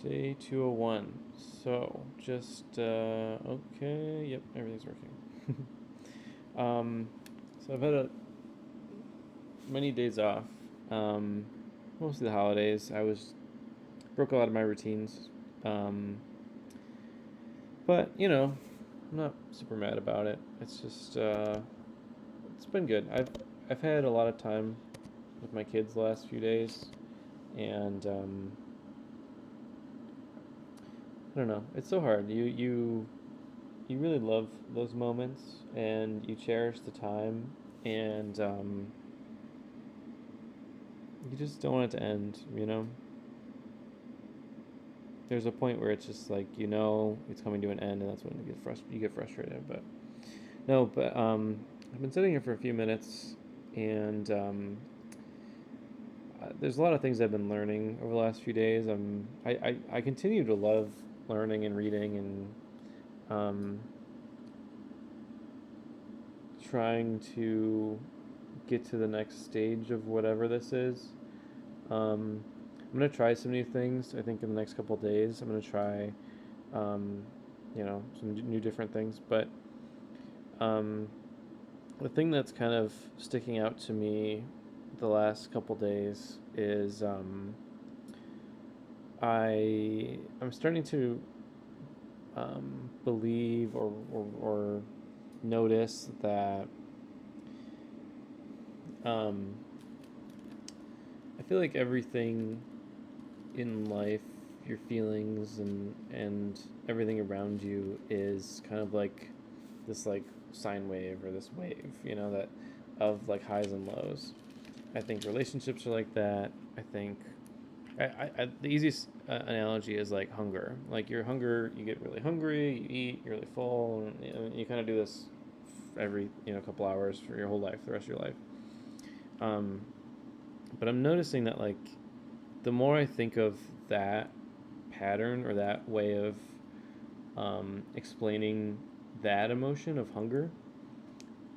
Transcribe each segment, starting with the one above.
Day 201. So, okay. Yep, everything's working. um, so I've had many days off. Um, Mostly the holidays. Broke a lot of my routines. Um, but, I'm not super mad about it. It's been good. I've had a lot of time with my kids the last few days. And, I don't know. It's so hard. You really love those moments and you cherish the time and you just don't want it to end. There's a point where it's just like it's coming to an end, and that's when you get frustrated. But no, but I've been sitting here for a few minutes, and there's a lot of things I've been learning over the last few days. I continue to love learning and reading and um, trying to get to the next stage of whatever this is. Um, I'm gonna try some new things. I think in the next couple of days, I'm gonna try, um, some new different things. But um, the thing that's kind of sticking out to me the last couple of days is I'm starting to believe or notice that um, I feel like everything in life, your feelings and everything around you is kind of like this like sine wave or this wave, that of like highs and lows. I think relationships are like that. I think the easiest analogy is like hunger. Like your hunger, you get really hungry, you eat, you're really full, and you kind of do this every couple hours for your whole life, the rest of your life. Um, but I'm noticing that like the more I think of that pattern or that way of explaining that emotion of hunger,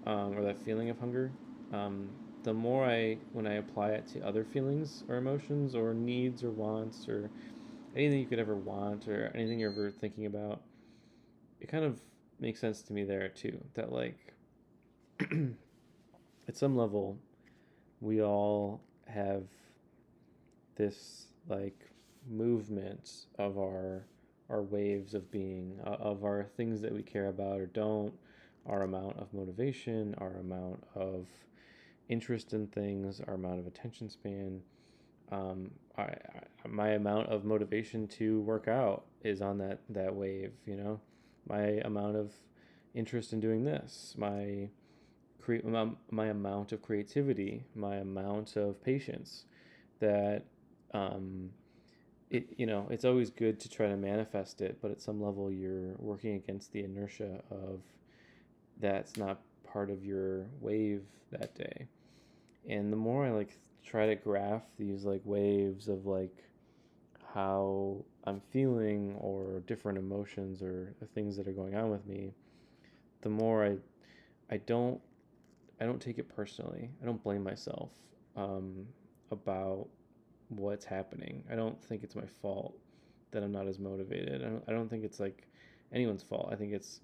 or that feeling of hunger, um, the more when I apply it to other feelings or emotions or needs or wants or anything you could ever want or anything you're ever thinking about, it kind of makes sense to me there too. That like at some level, we all have this like movement of our waves of being, of our things that we care about or don't, our amount of motivation, our amount of interest in things, our amount of attention span. My amount of motivation to work out is on that wave. My amount of interest in doing this, my amount of creativity, my amount of patience. That um, it's always good to try to manifest it, but at some level you're working against the inertia of that's not part of your wave that day. And the more I like try to graph these like waves of like how I'm feeling or different emotions or the things that are going on with me, the more I don't I don't take it personally. I don't blame myself um, about what's happening. I don't think it's my fault that I'm not as motivated. I don't think it's like anyone's fault. I think it's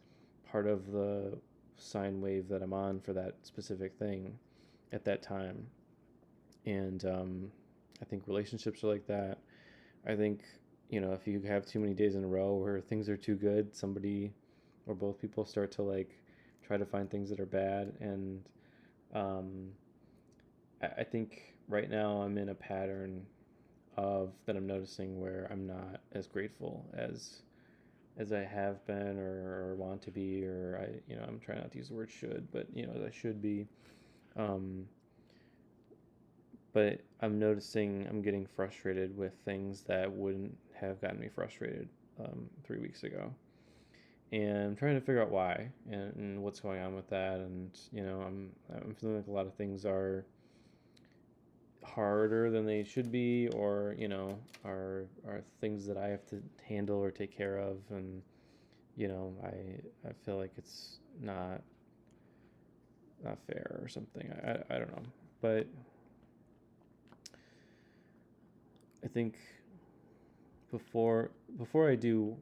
part of the sine wave that I'm on for that specific thing at that time. And I think relationships are like that. I think, if you have too many days in a row where things are too good, somebody or both people start to like try to find things that are bad. And um, I think right now I'm in a pattern of that I'm noticing where I'm not as grateful as I have been or want to be, or I'm trying not to use the word should, but as I should be. Um, but I'm noticing I'm getting frustrated with things that wouldn't have gotten me frustrated 3 weeks ago, and I'm trying to figure out why and what's going on with that. And I'm feeling like a lot of things are harder than they should be, or are things that I have to handle or take care of. And I feel like it's not fair or something. I don't know, but I think before before I do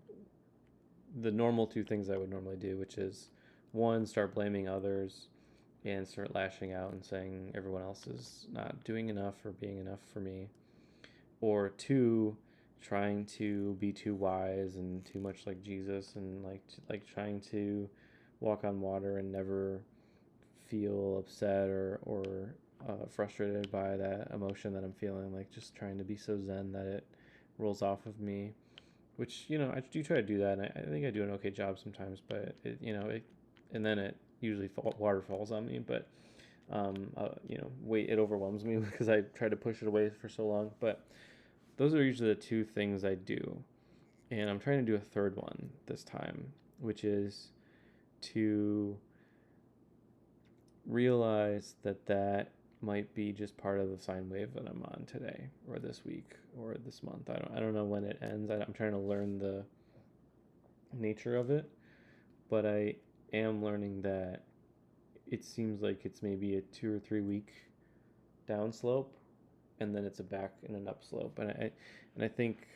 the normal two things I would normally do, which is one, start blaming others and start lashing out and saying everyone else is not doing enough or being enough for me, or two, trying to be too wise and too much like Jesus and like trying to walk on water and never feel upset or frustrated by that emotion that I'm feeling, like just trying to be so zen that it rolls off of me, which I do try to do that, and I think I do an okay job sometimes, but and then it usually waterfalls on me, but wait, it overwhelms me because I try to push it away for so long. But those are usually the two things I do, and I'm trying to do a third one this time, which is to realize that might be just part of the sine wave that I'm on today or this week or this month. I don't know when it ends. I'm trying to learn the nature of it, but I am learning that it seems like it's maybe a 2 or 3 week downslope, and then it's a back and an upslope. And I think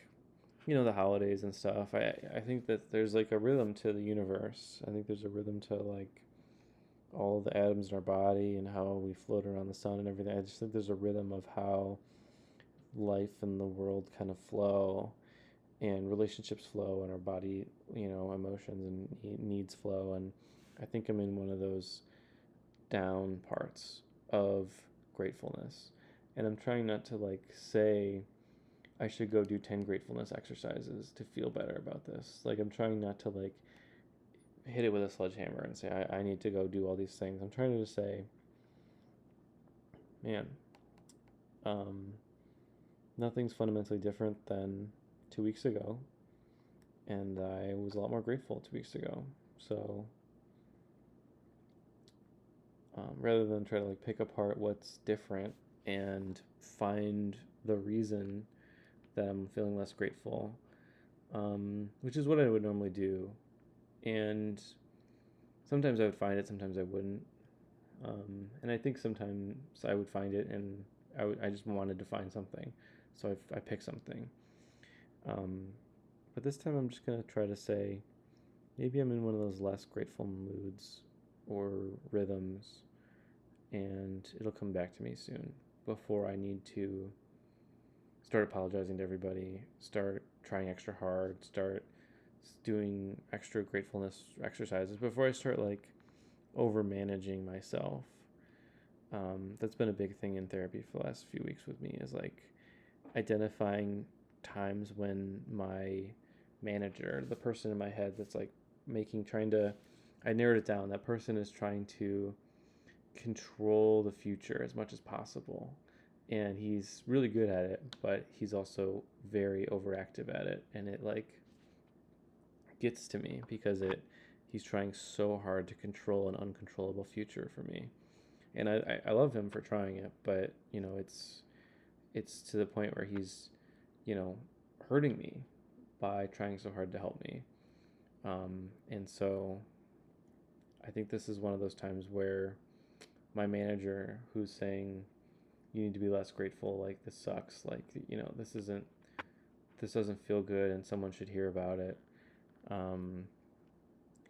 the holidays and stuff. I think that there's like a rhythm to the universe. I think there's a rhythm to like all of the atoms in our body and how we float around the sun and everything. I just think there's a rhythm of how life and the world kind of flow and relationships flow and our body, emotions and needs flow. And I think I'm in one of those down parts of gratefulness. And I'm trying not to like say I should go do 10 gratefulness exercises to feel better about this. Like I'm trying not to like hit it with a sledgehammer and say I need to go do all these things. I'm trying to just say, man, um, nothing's fundamentally different than 2 weeks ago, and I was a lot more grateful 2 weeks ago. So rather than try to like pick apart what's different and find the reason that I'm feeling less grateful, which is what I would normally do, and sometimes I would find it, sometimes I wouldn't. And I think sometimes I would find it, and I just wanted to find something, so I picked something. Um, but this time I'm just gonna try to say maybe I'm in one of those less grateful moods or rhythms, and it'll come back to me soon before I need to start apologizing to everybody, start trying extra hard, start doing extra gratefulness exercises, before I start like over managing myself. That's been a big thing in therapy for the last few weeks with me, is like identifying times when my manager, the person in my head that's like I narrowed it down. That person is trying to control the future as much as possible. And he's really good at it, but he's also very overactive at it. And it like gets to me because he's trying so hard to control an uncontrollable future for me. And I love him for trying it, but it's to the point where he's, hurting me by trying so hard to help me. And so I think this is one of those times where my manager, who's saying you need to be less grateful, like this sucks, like this doesn't feel good and someone should hear about it. um,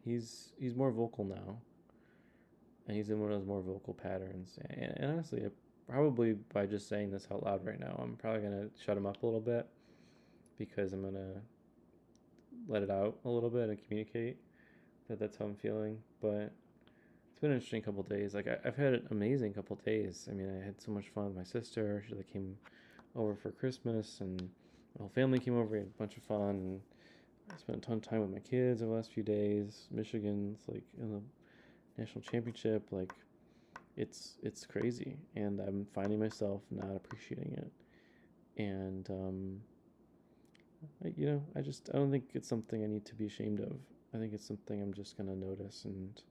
he's more vocal now, and he's in one of those more vocal patterns, and honestly, probably by just saying this out loud right now, I'm probably going to shut him up a little bit, because I'm going to let it out a little bit and communicate that that's how I'm feeling. But it's been an interesting couple days. Like I've had an amazing couple days. I mean, I had so much fun with my sister. She like came over for Christmas, and my whole family came over. We had a bunch of fun, and I spent a ton of time with my kids over the last few days. Michigan's like in the national championship. Like it's crazy, and I'm finding myself not appreciating it. And I don't think it's something I need to be ashamed of. I think it's something I'm just gonna notice and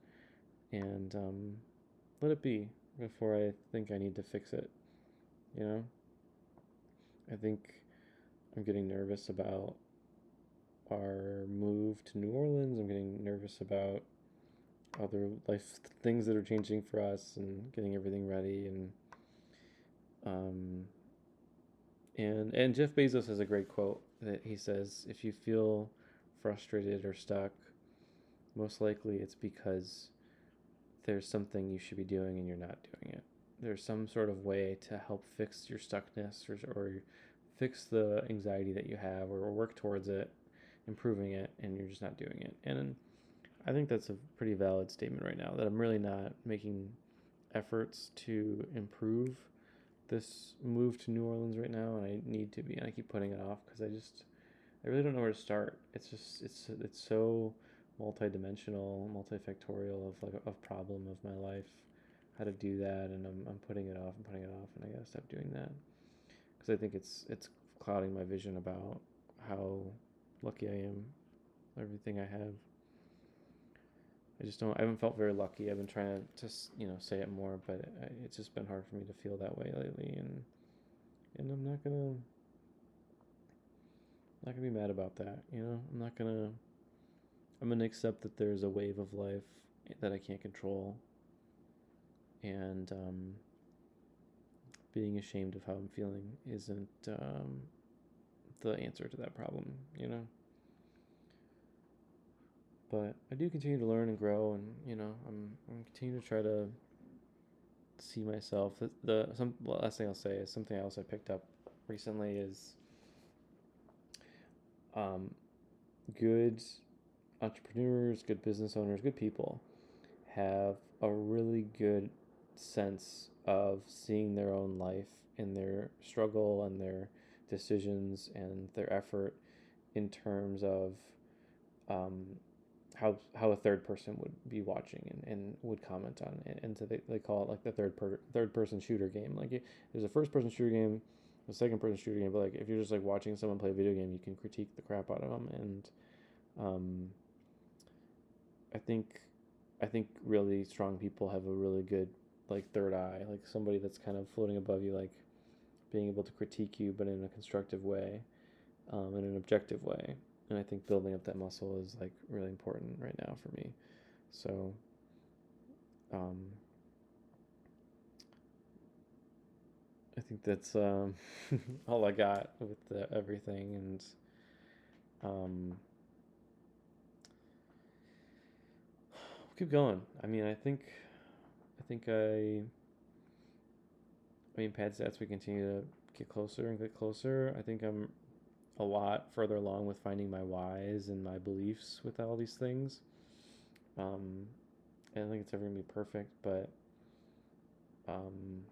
let it be before I think I need to fix it. You know, I think I'm getting nervous about our move to New Orleans. I'm getting nervous about other life things that are changing for us and getting everything ready. And um, And Jeff Bezos has a great quote that he says, if you feel frustrated or stuck, most likely it's because there's something you should be doing and you're not doing it. There's some sort of way to help fix your stuckness, or fix the anxiety that you have, or work towards it, improving it, and you're just not doing it. And I think that's a pretty valid statement right now, that I'm really not making efforts to improve this move to New Orleans right now, and I need to be, and I keep putting it off because I really don't know where to start. It's so multi-dimensional, multifactorial of like a problem of my life, how to do that, and I'm putting it off and putting it off, and I gotta stop doing that because I think it's clouding my vision about how lucky I am, everything I have. I just don't. I haven't felt very lucky. I've been trying to just say it more, but it's just been hard for me to feel that way lately, and I'm not gonna be mad about that. I'm not gonna. I'm gonna accept that there's a wave of life that I can't control, and being ashamed of how I'm feeling isn't the answer to that problem. But I do continue to learn and grow, and I'm continuing to try to see myself. Last thing I'll say is something else I picked up recently is um, good entrepreneurs, good business owners, good people have a really good sense of seeing their own life and their struggle and their decisions and their effort in terms of um, how a third person would be watching and would comment on it. And so they call it like the third person shooter game. Like there's a first person shooter game, a second person shooter game, but like if you're just like watching someone play a video game, you can critique the crap out of them. And um, I think I think really strong people have a really good like third eye, like somebody that's kind of floating above you, like being able to critique you, but in a constructive way, in an objective way. And I think building up that muscle is like really important right now for me. So, um, I think that's all I got with everything, and um, we'll keep going. I mean, I mean, pad stats. We continue to get closer and get closer. I think I'm a lot further along with finding my whys and my beliefs with all these things. Um, I don't think it's ever gonna be perfect, but um,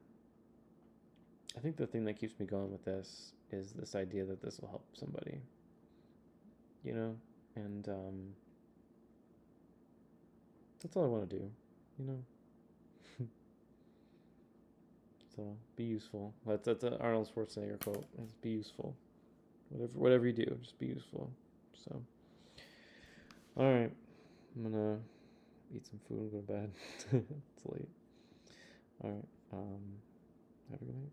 I think the thing that keeps me going with this is this idea that this will help somebody, you know, and that's all I want to do, you know. So be useful. That's an Arnold Schwarzenegger quote. Is be useful. Whatever you do, just be useful. So, all right, I'm gonna eat some food and go to bed. It's late. All right. Have a good night.